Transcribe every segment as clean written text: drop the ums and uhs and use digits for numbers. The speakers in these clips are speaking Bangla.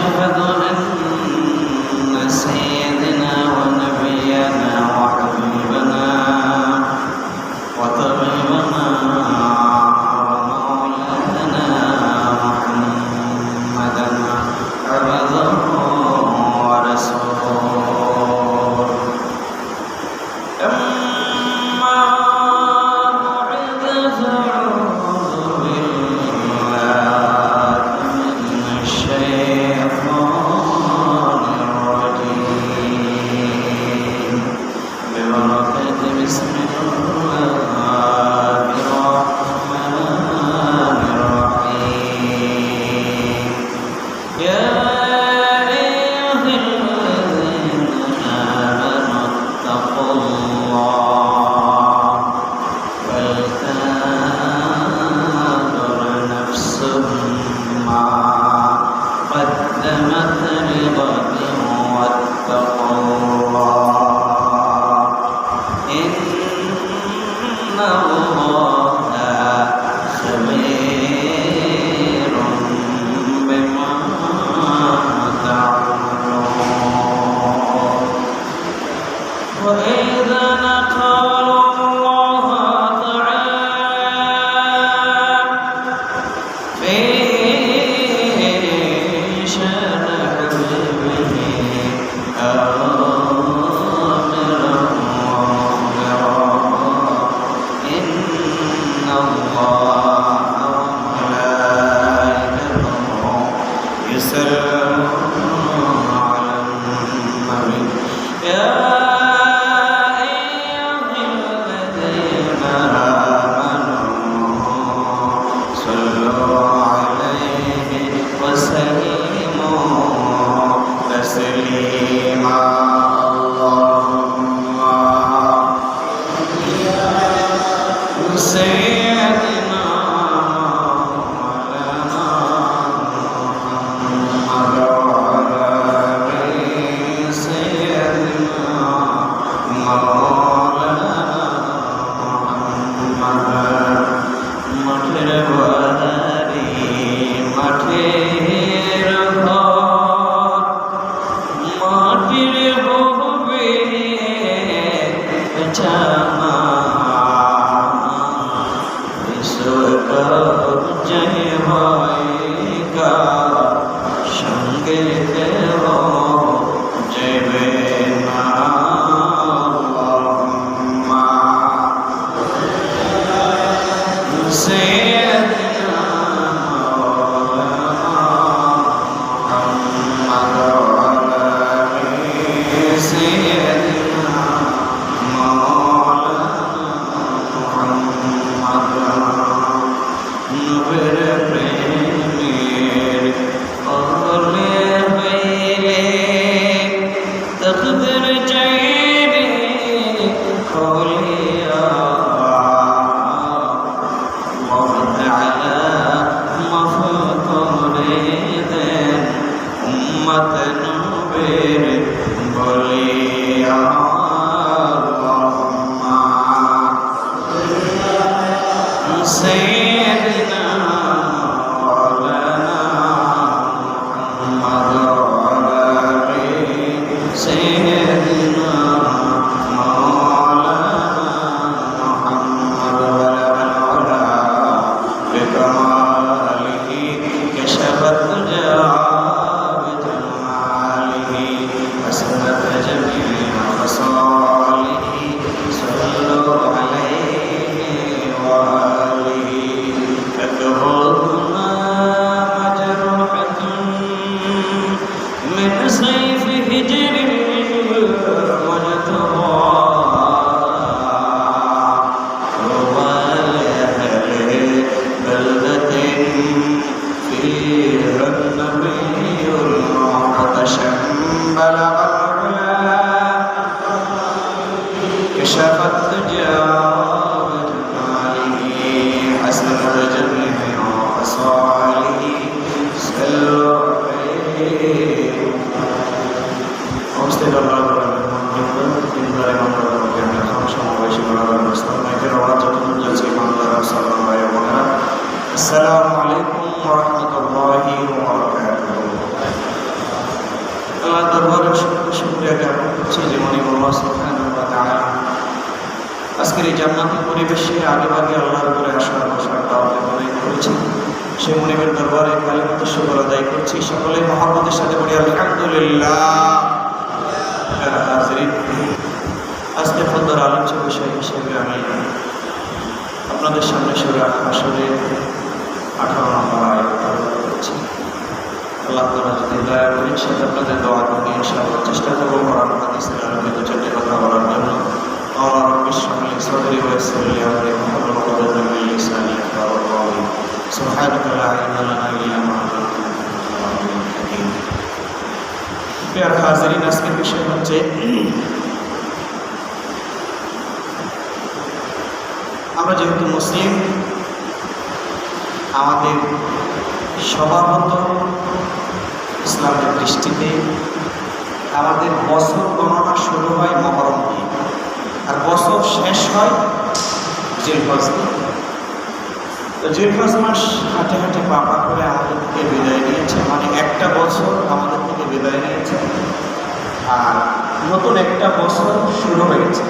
وأشهد أن سيدنا ونبينا وحبيبنا وطبيبنا ومولانا محمدا عبده ورسوله. أما بعد فأعوذ بالله من الشيطان الرجيم ببركة بسم الله الرحمن الرحيم. يا أيها الذين آمنوا اتقوا الله ولتنظر نفس ما قدمت لغد واتقوا الله إن الله خبير بما تعملون. وإذا نقال الله تعالى في شأن حبيبه آمرا إن الله وملائكته يصلون على النبي. يا أيها الذين آمنوا صلوا عليه وسلموا تسليما. اللهم سيدنا مولانا محمد وعلى آل سيدنا مولانا محمد مঠের বাড়ি মাঠের ঘর মাটির হবে জামা বিশ্বকাপ জয় হয়গা সঙ্গে দেব যাবে না। আল্লাহুম্মা سيدنا مولانا محمد وعلى آل سيدنا مولانا محمد নবীর প্রেমের অহলে হইলে তকদীর চাইলে খলিয়া উম্মত নবীর বলিয়া। আল্লাহুম্মা সাইয়্যিদনা মাওলানা মুহাম্মদ ওয়া আলি সাইয়্যিদিনা মাওলানা মুহাম্মদ ওয়া আলা বিকামালিহি কাশাফাত দুজা حسنت جميع خصاله صلوا عليه وآله. أدهرنا مجروحة من سيف هجر وجدها وأهل بلدة فيها النبي المعطشم بلغ العلا كشفت دجى بجماله حسنت جميع خصاله صلوا عليه. أستاذ الله السلام عليكم ورحمة الله وبركاته. আল্লাহ দরবারে শুকরিয়া জ্ঞাপন করছি যে মনিবুল্লাহ সুবহানাহু ওয়া তাআলা আজকের এই জান্নাতি পরিবেশে আগেভাগে আল্লাহর উপরে আশা বসার তাওফিক প্রদান করেছি। সে মনিবের দরবারে কালিমাত শুকর আদায় করছি। সকলে মহব্বতের সাথে বলি আলহামদুলিল্লাহ। আজকে ফন্দর আলোচ্য বিষয় হিসেবে আমি আপনাদের সামনে সূরা হাশরের 18 নম্বর আয়াত আলোচনা করছি। আল্লাহ তাআলা যদি দয়া করেন সেটা আপনাদের দোয়া করে ইনশাআল্লাহ চেষ্টা করব কোরআন হাদিসের আলোকে দু চারটি কথা বলার জন্য। আমার বিশ্বময় সদরি ওয়াসলি আমরি মুহাম্মদ রাসূলুল্লাহ লিসানি ওয়া কওলি সুবহানাকা লা ইলমা লানা ইল্লা মা 'আল্লামতানা। প্রিয় হাজিরিন, আজকের বিষয় হচ্ছে আমরা যেহেতু মুসলিম, আমাদের স্বভাবত ইসলামের দৃষ্টিতে আমাদের বছর গণনা শুরু হয় মহরম দিয়ে, আর বছর শেষ হয় জিলহজ দিয়ে। তো জিলহজ মাস হাঁটে হাঁটে পাপা করে আমাদের থেকে বিদায় নিয়েছে, মানে একটা বছর আমাদের থেকে বিদায় নিয়েছে, আর নতুন একটা বছর শুরু হয়েছে।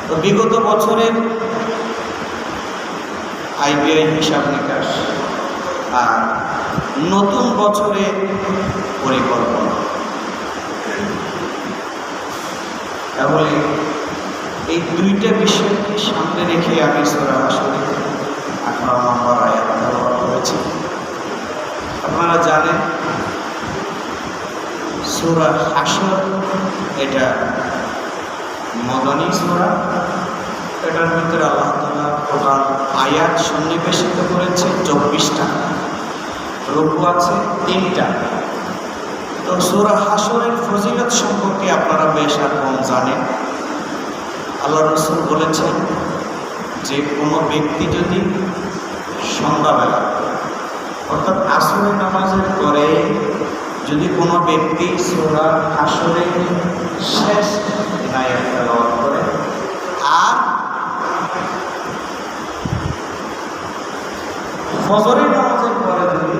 তো বিগত বছরের আইবিআই হিসাব নিকাশ আর নতুন বছরের পরিকল্পনা, তাহলে এই দুইটা বিষয়কে সামনে রেখে আমি সূরা হাশরের 18 নম্বর আয়াত তেলাওয়াত করেছি। আপনারা জানেন সূরা হাশর এটা মদনী সূরা। এটার ভিতরে আল্লাহ তাআলা টোটাল আয়াত সন্নিবেশিত করেছে 24টা, রুকু আছে 3টা। তো সূরা হাশরের ফজিলত সম্পর্কে আপনারা বেশ আর কম জানেন। আল্লাহ রাসূল বলেছেন যে কোনো ব্যক্তি যদি সন্ধ্যাবেলা অর্থাৎ আসরের নামাজের পরে যদি কোনো ব্যক্তি সূরা হাশরের শেষ আয়াত তেলাওয়াত করে আর ফজরের নামাজের পরে যদি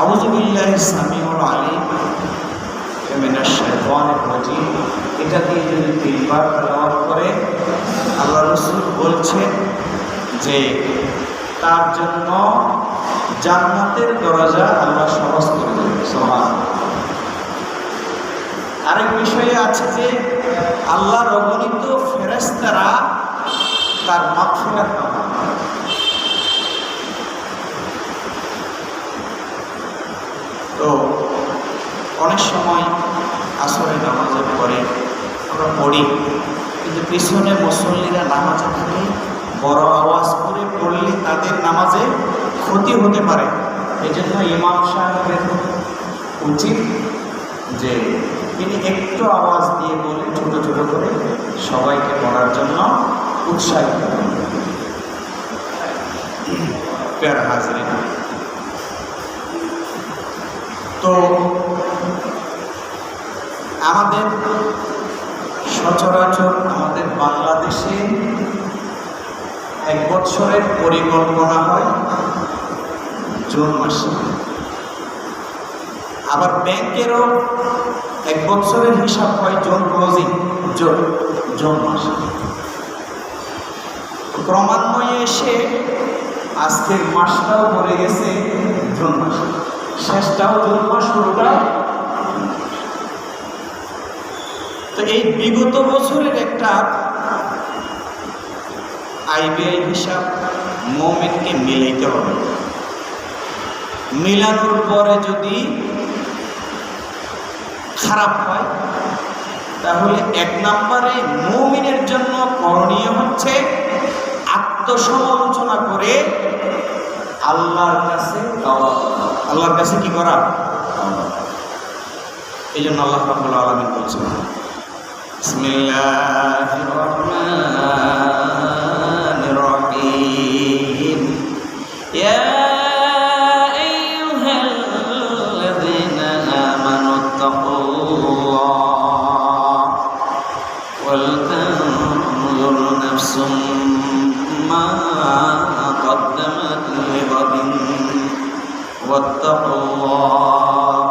আউযু বিল্লাহি সামিউল আলিম মিনাশ শাইতানির রাজিম এটা দিয়ে যদি 3 বার তেলাওয়াত করে, আল্লাহ রাসূল বলছেন যে তার জন্য জান্নাতের দরজা আল্লাহ সহজ করে দেবেন। সুবহানাল্লাহ। আরেক বিষয়ে আছে যে আল্লাহর অগণিত ফেরেশতারা তার মাগফিরাত কামনা করে। তো অনেক সময় আসরের নামাজের পরে আমরা পড়ি, কিন্তু পিছনে মুসল্লিরা নামাজে থাকে, বড় আওয়াজ করে পড়লে তাদের নামাজে ক্ষতি হতে পারে। এই জন্য ইমাম সাহেবের উচিত যে তিনি একটু আওয়াজ দিয়ে বলে ছোট ছোট করে সবাইকে পড়ার জন্য উৎসাহিত করেন। প্রিয় হাজিরিন, তো আমাদের সচরাচর আমাদের বাংলাদেশে 1 বছরের পরিকল্পনা হয় জুন মাসে, আবার ব্যাংকেরও 1 বছরের হিসাব হয় জুন মাসে। ক্রমান্বয়ে এসে আজকের মাসটাও পড়ে গেছে জুন মাসে, শেষটাও জুন মাস, শুরুটাও। তো এই বিগত বছরের একটা আইবিআই হিসাব মুমিনকে মিলাইতে হবে। মিলানোর পরে যদি খারাপ হয় তাহলে 1 নম্বরে মুমিনের জন্য করণীয় হচ্ছে আত্মসমালোচনা করে আল্লাহর কাছে কি করা। এই জন্য আল্লাহ রাব্বুল আলামিন বলছেন বিসমিল্লাহির রহমানির রহিম ইয়া আইয়ুহাল্লাযীনা আমানুত্তাকুল্লাহ ওয়াল তানজুর নাফসুম মা قدمت لغد واتقوا الله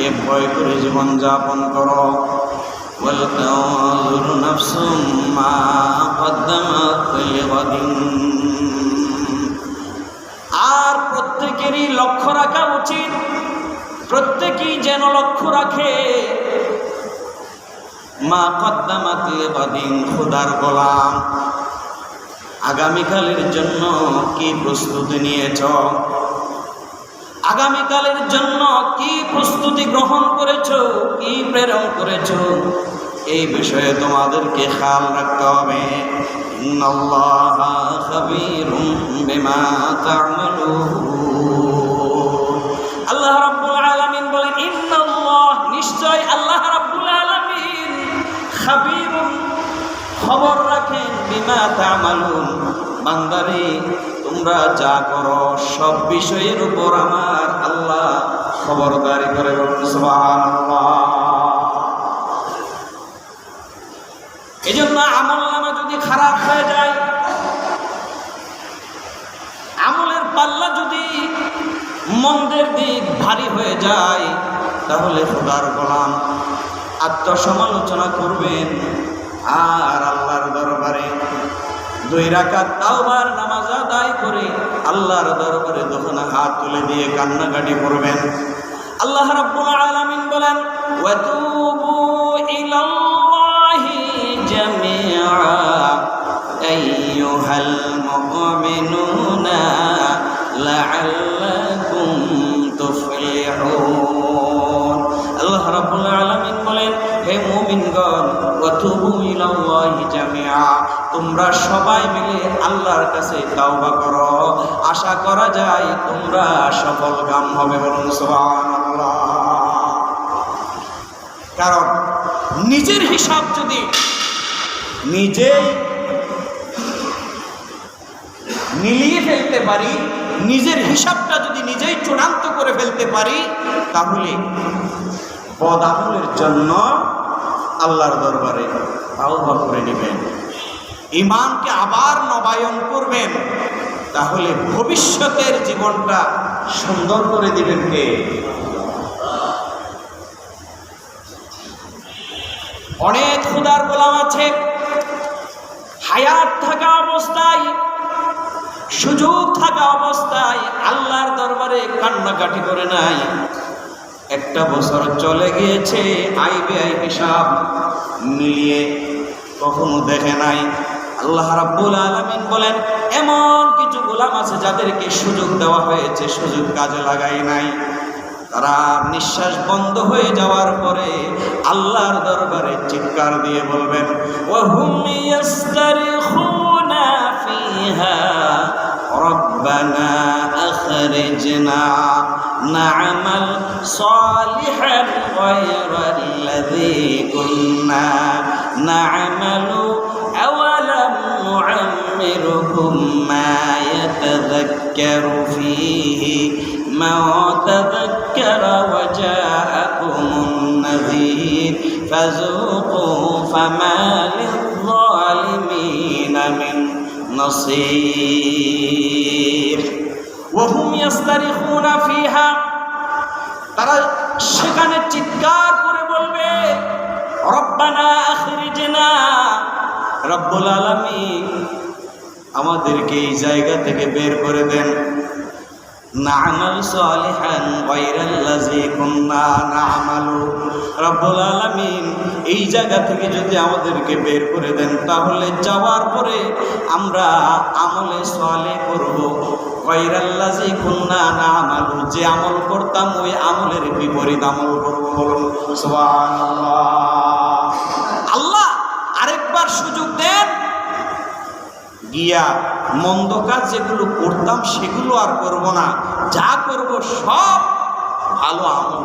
কে ভয় করে জীবন যাপন করো। ওয়ালতানজুর নাফসুম মা কদ্দামাত লিগাদিন, আর প্রত্যেকেরই লক্ষ্য রাখা উচিত, প্রত্যেকেই যেন লক্ষ্য রাখে মা কদ্দামাত লিগাদিন, খোদার গোলাম আগামীকালের জন্য কি প্রস্তুতি নিয়েছ, আগামীকালের জন্য কি প্রস্তুতি গ্রহণ করেছ, কি প্রেরণ করেছ, এই বিষয়ে তোমাদেরকে খেয়াল রাখতে হবে। ইন্নাল্লাহা খাবীরুম বিমা তা'মালুন, আল্লাহ রাব্বুল আলামিন বলেন ইন্নাল্লাহ, নিশ্চয় আল্লাহ রাব্বুল আলামিন খাবীরুন, খবর রাখেন, বিমা তা'মালুন, বান্দারে তোমরা যা করো সব বিষয়ের উপর আমার আল্লাহ খবরদারি করে। সুবহানাল্লাহ। এজন্য আমল নামা যদি খারাপ হয়ে যায়, আমলের পাল্লা যদি মন্দের দিক ভারী হয়ে যায়, তাহলে খোদার গোলাম আত্মসমালোচনা করবেন আর আল্লাহর দরবারে 2 রাকাত তাওবার নামাজ আদায় করে আল্লাহর দরবারে যখন হাত তুলে দিয়ে কান্নাকাটি করবেন, আল্লাহ রাব্বুল আলামিন বলেন ওয়াতুবু ইলাল্লাহি জামিআ আইয়ুহাল মুমিনুনা লাআল্লাকুম তুফলিহুন। আল্লাহ রাব্বুল আলামিন বলেন হে মুমিনগণ, ওয়াতুবু ইলাল্লাহি জামিআ, তোমরা সবাই মিলে আল্লাহর কাছে তাওবা করো, আশা করা যায় তোমরা সফলকাম হবে। বলুন সুবহানাল্লাহ। কারণ নিজের হিসাব যদি নিজেই মিলিয়ে ফেলতে পারি, নিজের হিসাবটা যদি নিজেই চূড়ান্ত করে ফেলতে পারি, তাহলে বদ আমলের জন্য আল্লাহর দরবারে তাওবা করে নেবেন, ঈমানকে আবার নবায়ন করবেন, তাহলে ভবিষ্যতের জীবনটা সুন্দর করে দিবেন কে? অনেক খোদার গোলাম আছে হায়াত থাকা অবস্থায়, সুযোগ থাকা অবস্থায় আল্লাহর দরবারে কান্নাকাটি করে নাই, 1 বছর চলে গিয়েছে, আয় ব্যয় হিসাব মিলিয়ে কখনো দেখে নাই। আল্লাহ রাব্বুল আলামিন বলেন এমন কিছু গোলাম আছে যাদেরকে সুযোগ দেওয়া হয়েছে, সুযোগ কাজে লাগায় নাই, তারা নিঃশ্বাস বন্ধ হয়ে যাওয়ার পরে আল্লাহর দরবারে চিৎকার দিয়ে বলবেন ওয়াহুম ইয়াস্তারিখুনা ফিহা রব্বানা আখরিজনা না'মাল সালিহান গায়রাল্লাযী কুন্না না'মালু আওয়ালাম নু'আম্মিরুকুম মা ইয়াতাযাক্কারু ফীহি মান তাযাক্কারা ওয়া জাআকুমুন নাযীর ফাযূকূ ফামা লিয-যালিমিনা মিন নাসীর। ওয়াহুম ইয়াস্তারিখুনা ফিহা, তারা সেখানে চিৎকার করে বলবে রব্বানা আখরিজনা, রব্বুল আলামিন আমাদেরকে এই জায়গা থেকে বের করে দেন, না'মাল সালিহান গায়রাল্লাযী কুন্না না'মালু, রব্বুল আলামিন এই জায়গা থেকে যদি আমাদেরকে বের করে দেন, তাহলে যাওয়ার পরে আমরা আমলে সালেহ করব, গায়রাল্লাযী কুন্না না'মালু, যে আমল করতাম ওই আমলের বিপরীত আমল করব। বলুন সুবহানাল্লাহ। আল্লাহ আরেকবার সুযোগ দেন, গিয়া মন্দ কাজ যেগুলো করতাম সেগুলো আর করব না, যা করব সব ভালো আমল।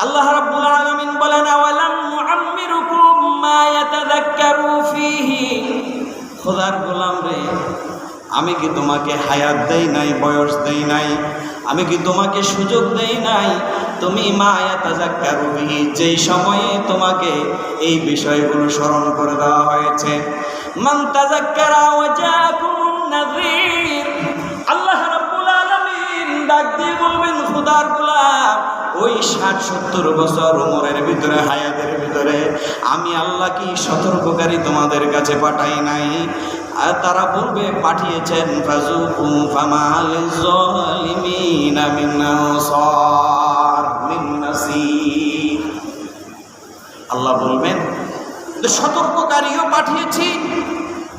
আল্লাহ রাব্বুল আলামিন বলেন আওয়ালাম নুআম্মিরুকুম মা ইয়াতাযাক্কারু ফীহি, খোদার গোলাম রে, আমি কি তোমাকে হায়াত দেই নাই, বয়স দেই নাই, আমি কি তোমাকে সুযোগ দেই নাই, তুমি মা ইয়াতাযাক্কারু ফীহি, যেই সময়ে তোমাকে এই বিষয়গুলো স্মরণ করে দেওয়া হয়েছে, মান তাযাক্কারা ওয়া জাআকুমুন নাযীর, আল্লাহ রাব্বুল আলামিন ডাক দিয়ে বলবেন, খোদার গোলাম, ওই 60-70 বছর উমরের ভিতরে, হায়াতের ভিতরে আমি আল্লাহ কি সতর্ককারী তোমাদের কাছে পাঠাই নাই? আর তারা বলবে, পাঠিয়েছেন। ফাযুকু ফামা লিয-যালিমিনা মিন নাসার মিন নাসির। আল্লাহ বলবেন যে সতর্ককারীও পাঠিয়েছি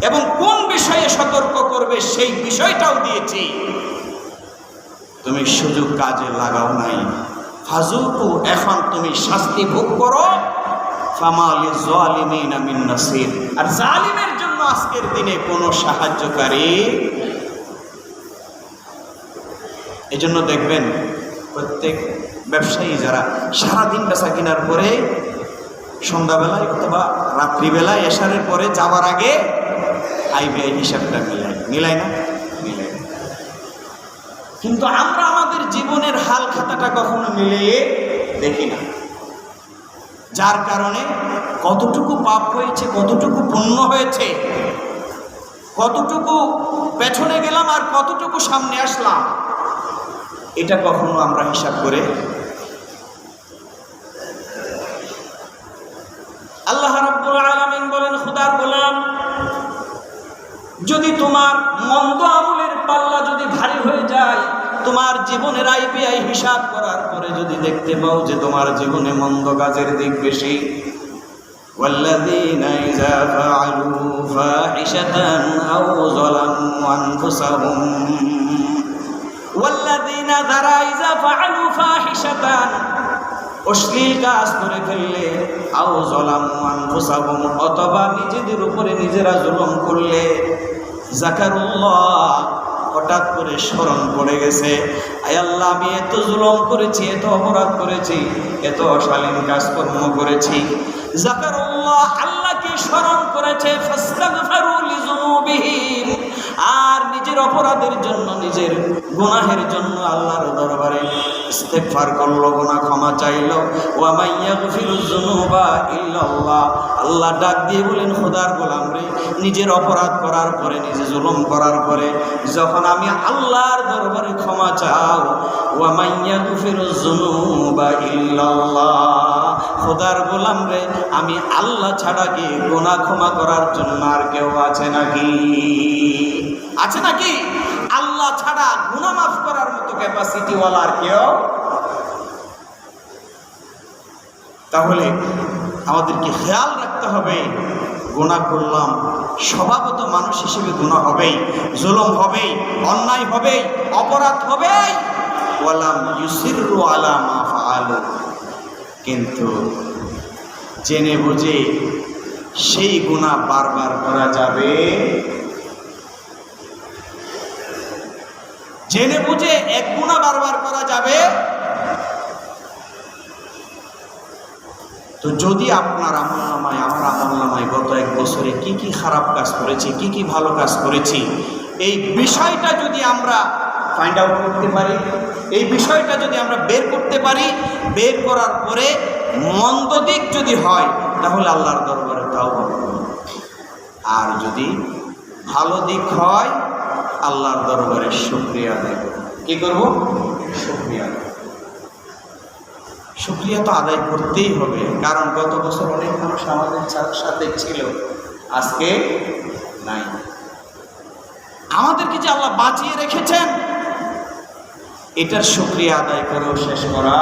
এবং কোন বিষয়ে সতর্ক করবে সেই বিষয়টাও দিয়েছি, তুমি সুযোগ কাজে লাগাও নাই। ফাযুকু, এখন তুমি শাস্তি ভোগ করো। ফামা লিয-যালিমিনা মিন নাসির, আর জালিমের জন্য আজকের দিনে কোনো সাহায্যকারী। এজন্য দেখবেন প্রত্যেক ব্যবসায়ী যারা সারাদিন বেচা কেনার পরে সন্ধ্যাবেলায় অথবা রাত্রিবেলায় এশারের পরে যাওয়ার আগে আইবিআই হিসাবটা মিলাই না। কিন্তু আমরা আমাদের জীবনের হাল খাতাটা কখনো মিলিয়ে দেখি না, যার কারণে কতটুকু পাপ হয়েছে, কতটুকু পুণ্য হয়েছে, কতটুকু পেছনে গেলাম আর কতটুকু সামনে আসলাম, এটা কখনো আমরা হিসাব করে। আল্লাহ রাব্বুল আলামিন বলেন, খোদার গোলাম, যদি তোমার মন্দ আমলের পাল্লা যদি ভারী হয়ে যায়, তোমার জীবনের আইপিআই হিসাব করার পরে যদি দেখতে পাও যে তোমার জীবনে মন্দ কাজের দিক বেশি, ওয়াল্লাযীনা ইযা ফাআলু ফাহিশাতান আও যালামু আনফুসাহুম, ওয়াল্লাযীনা যারা ইযা ফাআলু ফাহিশাতান, অশ্লীল কাজ করে ফেললে, আও যালামু আনফুসাহুম, অথবা নিজেদের উপরে নিজেরা জুলুম করলে, যাকারুল্লাহ, হঠাৎ করে স্মরণ পড়ে গেছে, আয় আল্লাহ, আমি এত জুলুম করেছি, এত অপরাধ করেছি, এত অশালীন কাজকর্ম করেছি। যাকারুল্লাহ, আল্লাহকে স্মরণ করেছে। ফাস্তাগফিরু লিযুনুবিহিম, আর নিজের অপরাধের জন্য, নিজের গুনাহের জন্য আল্লাহর দরবারে ইস্তেগফার করলো, গুনাহ ক্ষমা চাইলো। ওয়া মাইয়াগফিরুয যুনুবা ইল্লাল্লাহ, আল্লাহ ডাক দিয়ে বলেন, খোদার গোলাম রে, নিজের অপরাধ করার পরে, নিজে জুলুম করার পরে যখন আমি আল্লাহর দরবারে ক্ষমা চাও, ওয়া মাইয়াগফিরুয যুনুবা ইল্লাল্লাহ, খোদার গোলাম রে, আমি আল্লাহ ছাড়া কি গুনাহ ক্ষমা করার জন্য আর কেউ আছে নাকি? আছে নাকি? আল্লাহ ছাড়া গুনাহ মাফ করার মতো ক্যাপাসিটি ওয়ালা আর কেউ? তাহলে আমাদেরকে খেয়াল রাখতে হবে, গুনাহ করলাম, স্বভাবত মানুষ হিসেবে গুনাহ হবেই, জুলুম হবেই, অন্যায় হবেই, অপরাধ হবেই। ওয়ালাম ইউসিররু আলা মা ফাআলু, কিন্তু জেনে বুঝে সেই গুনাহ বারবার করা যাবে? জেনে বুঝে এক গুনাহ বারবার করা যাবে? তো যদি আপনার আমলনামায়, আমার আমলনামায় গত এক বছরে কি কি খারাপ কাজ করেছি, কি কি ভালো কাজ করেছি, এই বিষয়টা যদি আমরা ফাইন্ড আউট করতে পারি, এই বিষয়টা যদি আমরা বের করতে পারি, বের করার পরে মন্দ দিক যদি হয় তাহলে আল্লাহর দরবারে তাওবা করব, আর যদি ভালো দিক হয় আল্লাহর দরবারে শুকরিয়া আদায় করব। কি করব? শুকরিয়া। শুকরিয়া তো আদায় করতেই হবে, কারণ গত বছর অনেক মানুষ আমাদের সাথে ছিল, আজকে নাই। আমাদেরকে যে আল্লাহ বাঁচিয়ে রেখেছেন, এটার শুকরিয়া আদায় করেও শেষ করা।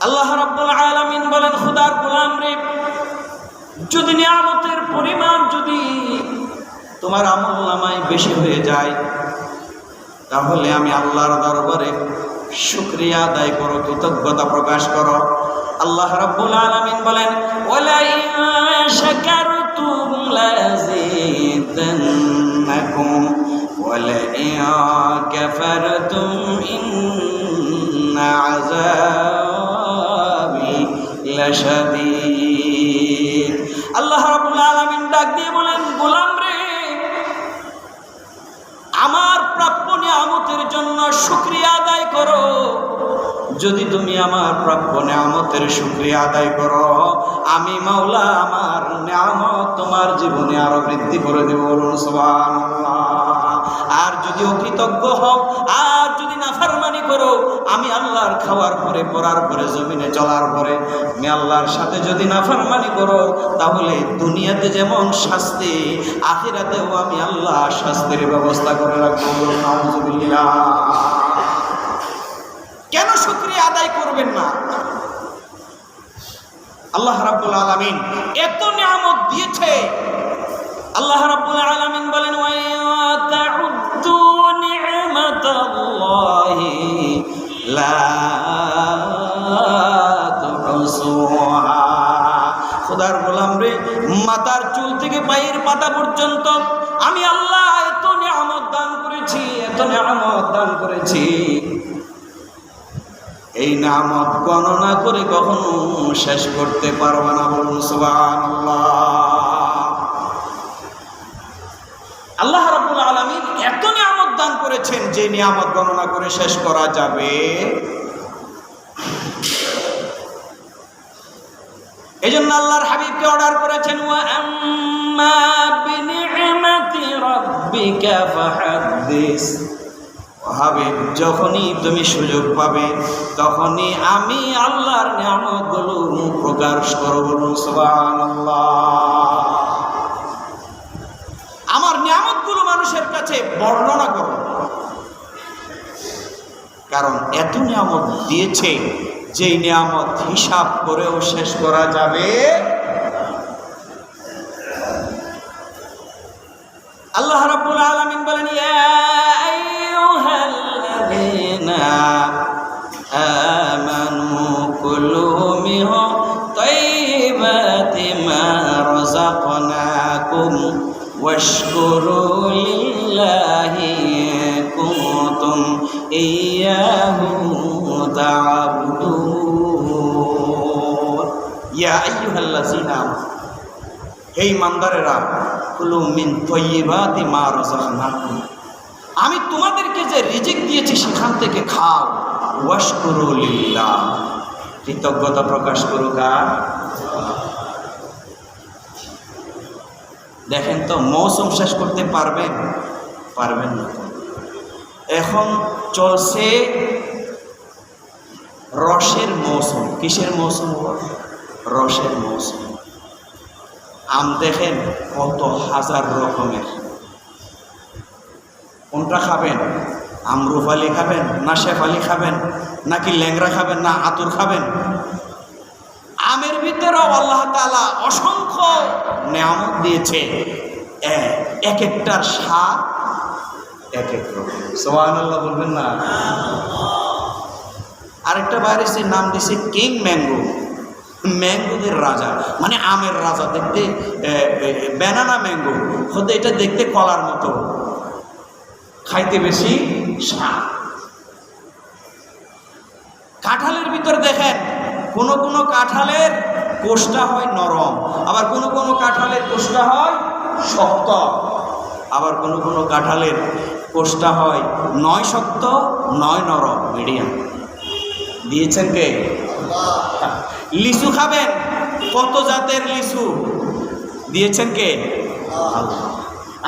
আল্লাহ রাব্বুল আলামিন বলেন, খোদার গোলাম রে, যদি নিয়ামতের পরিমাণ যদি তোমার আমলনামায় বেশি হয়ে যায়, তাহলে আমি আল্লাহর দরবারে শুকরিয়া আদায় করো, কৃতজ্ঞতা প্রকাশ করো। আল্লাহ রাব্বুল আলামিন বলেন, ওয়ালা ইন শাকারতুম লাযিদান্নাকুম ওয়ালা ইন কাফারতুম ইন্না আযাবি লাশাদীদ। আল্লাহ রাব্বুল আলামিন ডাক দিয়ে বলেন, গোলাম রে, আমার প্রাপ্য নিয়ামতের জন্য শুকরিয়া আদায় করো। যদি তুমি আমার প্রাপ্য নিয়ামতের শুকরিয়া আদায় করো, আমি মাওলা আমার নিয়ামত তোমার জীবনে আরো বৃদ্ধি করে দেব। সুবহানাল্লাহ। আর যদি অকৃতজ্ঞ হও, আর যদি নাফরমানি করো, আমি আল্লাহর খাওয়ার পরে, পড়ার পরে, জমিনে চলার পরে আমি আল্লাহর সাথে যদি নাফরমানি করো, তাহলে দুনিয়াতে যেমন শাস্তি, আখিরাতেও আমি আল্লাহ শাস্তির ব্যবস্থা করে রাখবো। নাউযুবিল্লাহ। কেন শুকরিয়া আদায় করবেন না? আল্লাহ রাব্বুল আলামিন এত নিয়ামত দিয়েছে। আল্লাহ রাব্বুল আলামিন বলেন, ওয়া তাউদ্দু নি'মাতাল্লাহি লা তুহসুহা। খোদার গোলাম রে, মাথার চুল থেকে পায়ের পাতা পর্যন্ত আমি আল্লাহ এত নিয়ামত দান করেছি, এত নিয়ামত দান করেছি, এই নিয়ামত গণনা করে কখনো শেষ করতে পারবে না। বলুন সুবহানাল্লাহ। আল্লাহ রাব্বুল আলামিন এত নিয়ামত দান করেছেন যে নিয়ামত গণনা করে শেষ করা যাবে। এজন্য আল্লাহর হাবিবকে অর্ডার করেছেন, ওয়া আম্মা বিনি'মাতি রাব্বিকা ফাহাদ্দিস। হাবিব, যখনই তুমি সুযোগ পাবে তখনই আমি আল্লাহর নিয়ামতগুলো প্রকাশ করব। বলুন সুবহানাল্লাহ। আমার নিয়ামতগুলো মানুষের কাছে বর্ণনা করো, কারণ এত নিয়ামত দিয়েছে যে নিয়ামত হিসাব করেও শেষ করা যাবে। আল্লাহ রাব্বুল আলামিন বলেন, ইয়া আইয়ুহাল্লাযীনা আমানু কুলু মিন তাইয়্যিবাতি মা রাযাকনাকুম ওয়াশকুরু লিল্লাহি কুনতুম ইয়্যাহু তা'বুদুন। ইয়া আইয়ুহাল্লাযীনা, হে ইমানদারেরা, কুলু মিন তাইয়্যিবাতি মা রাযাকনাকুম, আমি তোমাদেরকে যে রিজিক দিয়েছি সেখান থেকে খাও। ওয়াশকুরু লিল্লাহ, কৃতজ্ঞতা প্রকাশ করো কার? দেখেন তো, মৌসুম শেষ করতে পারবেন? পারবেন না। এখন চলছে রসের মৌসুম। কিসের মৌসুম? রসের মৌসুম। আম দেখেন কত হাজার রকমের। কোনটা খাবেন? আমরুফালি খাবেন, না শেফালি খাবেন, নাকি ল্যাংড়া খাবেন, না আতুর খাবেন? আমের ভিতরেও আল্লাহ তাআলা অসংখ্য নিয়ামত দিয়েছে। এক একটার স্বাদ এক এক রকম। সুবহানাল্লাহ বলবেন না? আরেকটা বাইরে সে নাম দিয়েছে কিং ম্যাঙ্গো, ম্যাঙ্গোদের রাজা, মানে আমের রাজা। দেখতে ব্যানানা ম্যাঙ্গো হতে, এটা দেখতে কলার মতো, খাইতে বেশি স্বাদ। কাঁঠালের ভিতর দেখেন, কোনো কোনো কাঁঠালের কোষটা হয় নরম, আবার কোনো কোনো কাঁঠালের কোষটা হয় শক্ত, আবার কোনো কোনো কাঁঠালের কোষটা হয় নয় শক্ত নয় নরম, মিডিয়াম। দিয়েছেন কে? লিচু খাবেন, কত জাতের লিচু দিয়েছেন কে?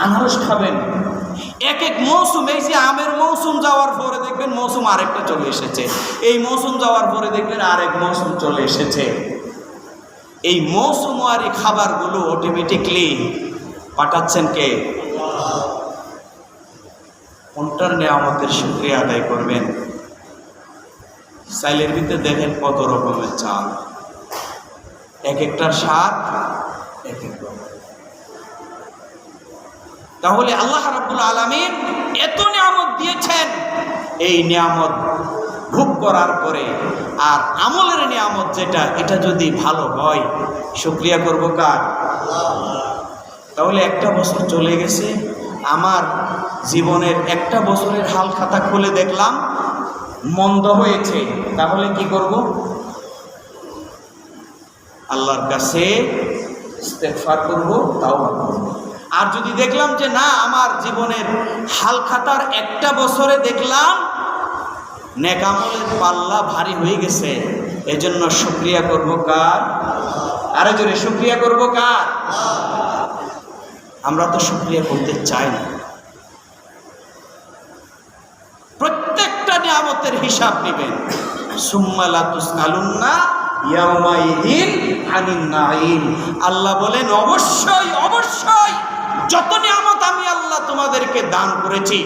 আনারস খাবেন, এক এক মৌসুম। এই যে আমের মৌসুম যাওয়ার পরে দেখবেন মৌসুম আরেকটা চলে এসেছে, এই মৌসুম যাওয়ার পরে দেখবেন আরেক মৌসুম চলে এসেছে। এই মৌসুমারি খাবারগুলো অটোমেটিকলি পাঠাচ্ছেন কে? কোনটার নিয়ামতের শুকরিয়া আদায় করবেন? চাইলের ভিতরে দেখেন কত রকমের চাল, এক একটার স্বাদ এক এক রকম। তাহলে আল্লাহ রাব্বুল আলামিন এত নিয়ামত দিয়েছেন, এই নিয়ামত ভোগ করার পরে আর আমলের নিয়ামত যেটা, এটা যদি ভালো হয় শুকরিয়া করব কার? তাহলে একটা বছর চলে গেছে, আমার জীবনের একটা বছরের হাল খাতা খুলে দেখলাম মন্দ হয়েছে, তাহলে কি করব? আল্লাহর কাছে ইস্তেগফার করব, তাওবা করব। আর যদি দেখলাম যে না, আমার জীবনের হাল খাতার একটা বছরে দেখলাম নেক আমলের পাল্লা ভারী হয়ে গেছে, এজন্য শুকরিয়া করব কার? আরে জোরে শুকরিয়া করব কার? আমরা তো শুকরিয়া করতে চাই না, হিসাব নেবেন। সুম্মা লা তুসআলুন্না ইয়াওমাইদিন আনিন নাঈম। আল্লাহ বলেন অবশ্যই অবশ্যই যত নিয়ামত আমি আল্লাহ তোমাদেরকে দান করেছি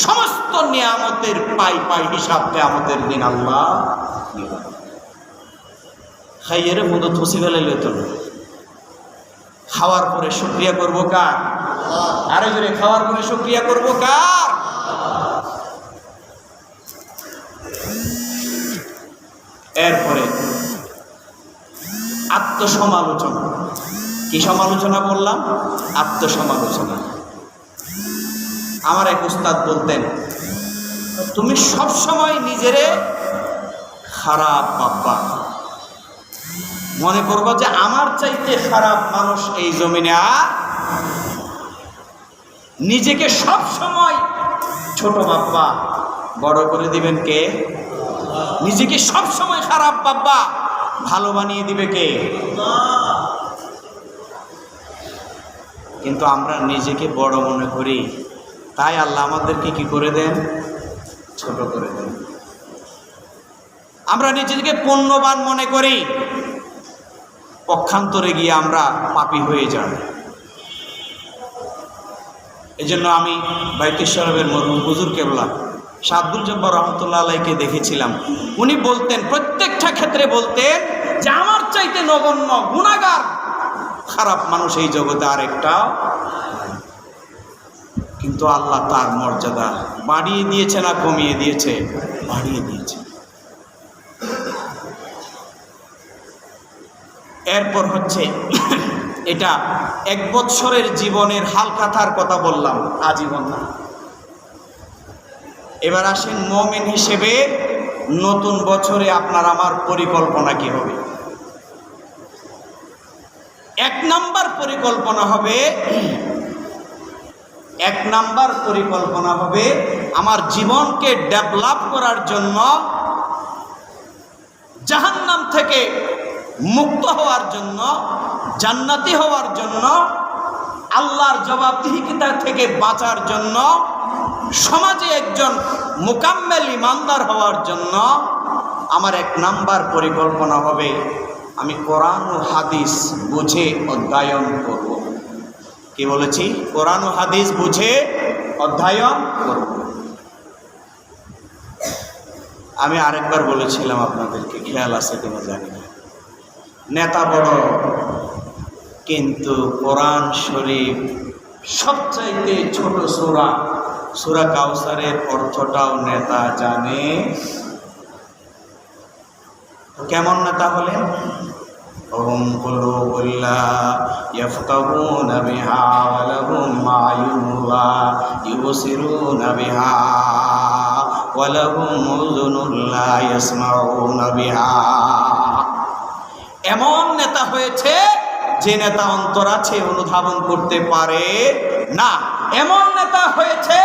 সমস্ত নিয়ামতের পাই পাই হিসাব কিয়ামতের দিন আল্লাহ নেবেন। খাইয়ের মতো থুসি ফেলে লইতো না। খাওয়ার পরে শুকরিয়া করবো কার? আরে জোরে, খাওয়ার পরে শুকরিয়া করবো কার? এরপরে আত্মসমালোচনা। কি সমালোচনা বললাম? আত্মসমালোচনা। আমার এক উস্তাদ বলতেন, তুমি সব সময় নিজেরে খারাপ ভাববা, মনে করবো যে আমার চাইতে খারাপ মানুষ এই জমিনে আর নিজেকে সব সময় ছোট ভাববা। বড় করে দিবেন কে? নিজেকে সব সময় খারাপ ভাববা, ভালো বানিয়ে দিবে কে? কিন্তু আমরা নিজেকে বড় মনে করি, তাই আল্লাহ আমাদেরকে কি করে দেন? ছোট করে দেন। আমরা নিজেকে পুণ্যবান মনে করি, পক্ষান্তরে গিয়ে আমরা পাপী হয়ে যাই। এই জন্য আমি বাইতুল শরীফের মরহুম হুজুর কেবলা শাহ আব্দুল জব্বার রহমতুল্লাহ আলাইকে দেখেছিলাম। উনি বলতেন, প্রত্যেকটা ক্ষেত্রে বলতেন যে আমার চাইতে নগণ্য গুনাহগার খারাপ মানুষ এই জগতে আরেকটা। কিন্তু আল্লাহ তার মর্যাদা বাড়িয়ে দিয়েছে না কমিয়ে দিয়েছে? বাড়িয়ে দিয়েছে। এরপর হচ্ছে এটা 1 বৎসরের জীবনের হালখাতার কথা বললাম, আজীবন না। এবার আসেন মুমিন হিসেবে নতুন বছরে আপনার আমার পরিকল্পনা কি হবে? 1 নাম্বার পরিকল্পনা হবে আমার জীবনকে ডেভেলপ করার জন্য, জাহান্নাম থেকে মুক্ত হওয়ার জন্য, জান্নাতি হওয়ার জন্য, আল্লাহর জবাবদিহিতা থেকে বাঁচার জন্য, সমাজে একজন মুকাম্মেল ইমানদার হওয়ার জন্য আমার 1 নাম্বার পরিকল্পনা হবে আমি কোরআন ও হাদিস বুঝে অধ্যয়ন করব। কি বলেছি? কোরআন ও হাদিস বুঝে অধ্যয়ন করব। আমি আরেকবার বলেছিলাম আপনাদেরকে, খেয়াল আছে কিনা জানি না, নেতা বড় কিন্তু কোরআন শরীফ সবচাইতে ছোট সূরা, সূরা কাউসারের অর্থটাও নেতা জানে। কেমন নেতা হলেন? ওহুম কুলুবুল্লা ইয়াফকাহুনা বিহা ওয়া লাহুম আয়ুনুল্লা ইউবসিরুনা বিহা ওয়া লাহুম উযুনুল্লা ইয়াসমাউনা বিহা। এমন নেতা হয়েছে যে নেতা অন্তর আছে অনুধাবন করতে পারে না। এমন নেতা হয়েছে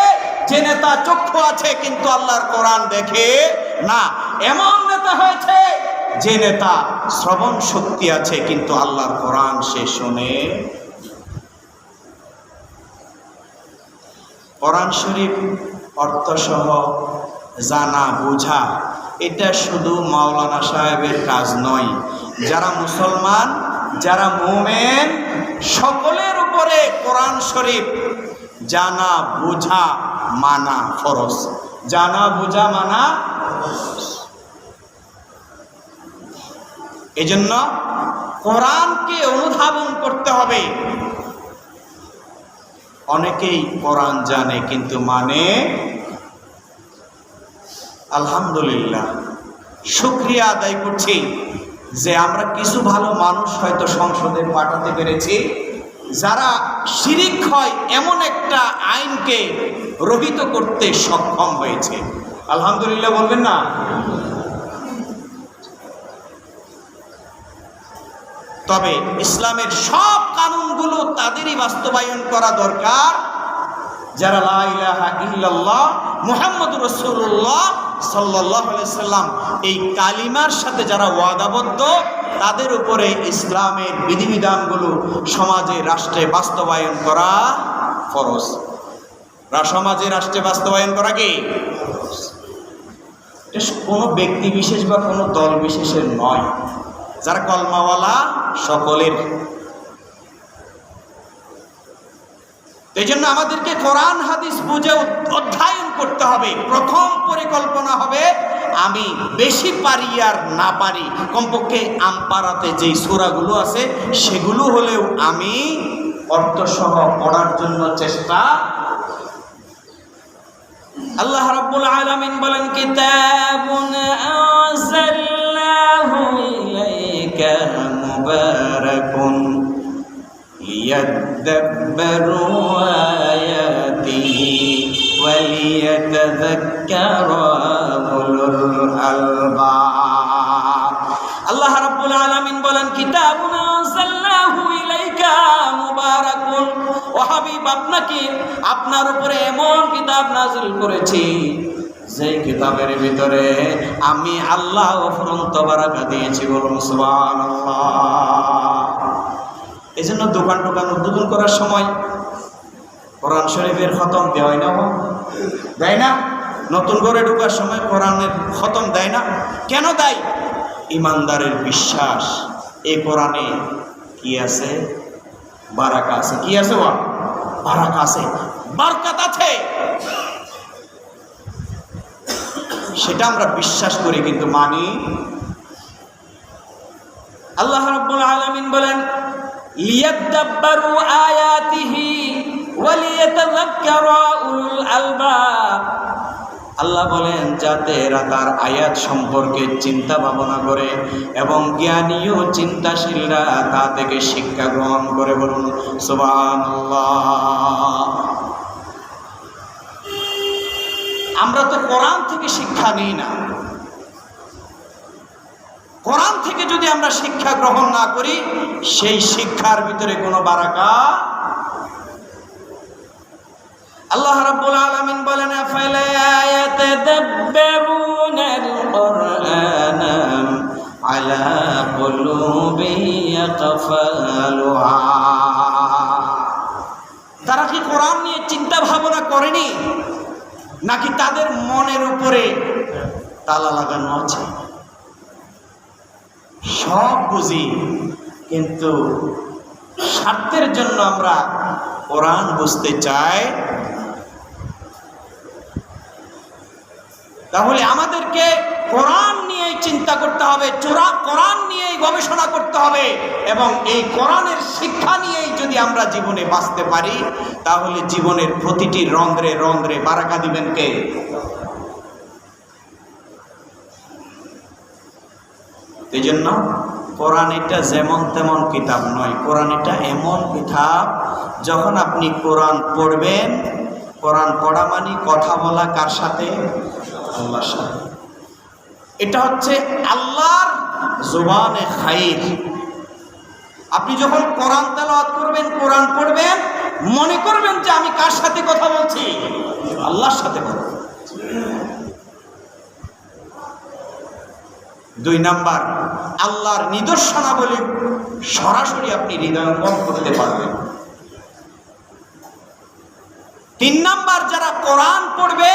যে নেতা চক্ষু আছে কিন্তু আল্লাহর কোরআন দেখে না। এমন নেতা হয়েছে যে নেতা শ্রবণ শক্তি আছে কিন্তু আল্লাহর কোরআন সে শোনে। কোরআন শরীফ অর্থসহ জানা বোঝা এটা শুধু মাওলানা সাহেবের কাজ নয়। যারা মুসলমান, যারা মুমিন, সকলের উপরে কোরআন শরীফ জানা বোঝা মানা ফরজ। জানা বোঝা মানা ফরজ। এজন্য কোরআনকে অনুধাবন করতে হবে। অনেকেই কোরআন জানে কিন্তু মানে। আলহামদুলিল্লাহ, শুকরিয়া আদায় করছি যে আমরা কিছু ভালো মানুষ হয়তো সংসদে পাঠাতে পেরেছি যারা শিরিক হয় এমন একটা আইনকে রহিত করতে সক্ষম হয়েছে। আলহামদুলিল্লাহ বলবেন না? তবে ইসলামের সব কানুনগুলো তাদেরই বাস্তবায়ন করা দরকার যারা লা ইলাহা ইল্লাল্লাহ মুহাম্মাদুর রাসূলুল্লাহ সাল্লাল্লাহু আলাইহি সাল্লাম এই কালিমার সাথে যারা ওয়াদাবদ্ধ, তাদের উপরে ইসলামের বিধিবিধানগুলো সমাজে রাষ্ট্রে বাস্তবায়ন করা ফরজ। সমাজে রাষ্ট্রে বাস্তবায়ন করা কি? এটা কোনো ব্যক্তি বিশেষ বা কোনো দল বিশেষের নয়, যারা কলমাওয়ালা সকলের। এই জন্য আমাদেরকে কোরআন হাদিস বুঝে অধ্যয়ন করতে হবে। প্রথম পরিকল্পনা হবে আমি বেশি পারি আর না পারি, কমপক্ষে আমপারাতে যেই সূরাগুলো আছে সেগুলো হলেও আমি অর্থসহ পড়ার জন্য চেষ্টা। আল্লাহ রাব্বুল আলামিন বলেন, কিতাবুন আনজালনাহু ইলাইকা মুবারাকুন লিয়াদাব্বারু আয়াতিহি ওয়া লিয়াতাযাক্কারা উলুল আলবাব। আল্লাহ রাব্বুল আলামিন বলেন, কিতাবুন আনজালনাহু ইলাইকা মুবারাকুন, ও হাবিব আপনাকে আপনার উপরে এমন কিতাব নাযিল করেছি যে কিতাবের ভিতরে আমি আল্লাহ অফুরন্ত বারাকা দিয়েছি। বলুন সুবহানাল্লাহ। এই জন্য দোকান উদ্বোধন করার সময় কোরআন শরীফের খতম দেয় না, দেয় না? নতুন ঘরে ঢোকার সময় কোরআনের খতম দেয় না? কেন দেয়? ইমানদারের বিশ্বাস এই কোরআনে কি আছে? বারাকা আছে। কি আছে? বারাকা আছে, বরকত আছে। সেটা আমরা বিশ্বাস করি কিন্তু মানি। আল্লাহ রাব্বুল আলামিন বলেন, লিয়াদাব্বারু আয়াতিহি ওয়া লিয়াতাযাক্কারা উলুল আলবাব। আল্লাহ বলেন যাতে এরা তার আয়াত সম্পর্কে চিন্তা ভাবনা করে এবং জ্ঞানী ও চিন্তাশীলরা তা থেকে শিক্ষা গ্রহণ করে। বলুন সুবহানাল্লাহ। আমরা তো কোরআন থেকে শিক্ষা নিই না। কোরআন থেকে যদি আমরা শিক্ষা গ্রহণ না করি, সেই শিক্ষার ভিতরে কোনো বারাকা। আল্লাহ রাব্বুল আলামিন বলেন, আফালা ইয়াতাদাব্বারুনাল কুরআনা আলা কুলুবিন ইয়াকফালুহা। তারা কি কোরআন নিয়ে চিন্তা ভাবনা করেনি, নাকি তাদের মনের উপরে তালা লাগানো আছে? সব বুঝি, কিন্তু স্বার্থের জন্য আমরা কোরআন বুঝতে চাই। তাহলে আমাদেরকে কোরআন নিয়েই চিন্তা করতে হবে, কোরআন নিয়েই গবেষণা করতে হবে, এবং এই কোরআনের শিক্ষা নিয়েই যদি আমরা জীবনে বাঁচতে পারি, তাহলে জীবনের প্রতিটি রন্ধ্রে রন্ধ্রে বারাকা দিবেন কে? এই জন্য কোরআন এটা যেমন তেমন কিতাব নয়। কোরআন এটা এমন কিতাব, যখন আপনি কোরআন পড়বেন, কোরআন পড়া মানে কথা বলা কার সাথে? আল্লাহর সাথে। এটা হচ্ছে আল্লাহর জবানে খাইর। আপনি যখন কোরআন তেলাওয়াত করবেন, কোরআন পড়বেন, মনে করবেন যে আমি কার সাথে কথা বলছি? আল্লাহর সাথে কথা বলছি। 2 নাম্বার, আল্লাহর নিদর্শনাবলী সরাসরি আপনি হৃদয়ঙ্গম করতে পারবেন। 3 নাম্বার, যারা কোরআন পড়বে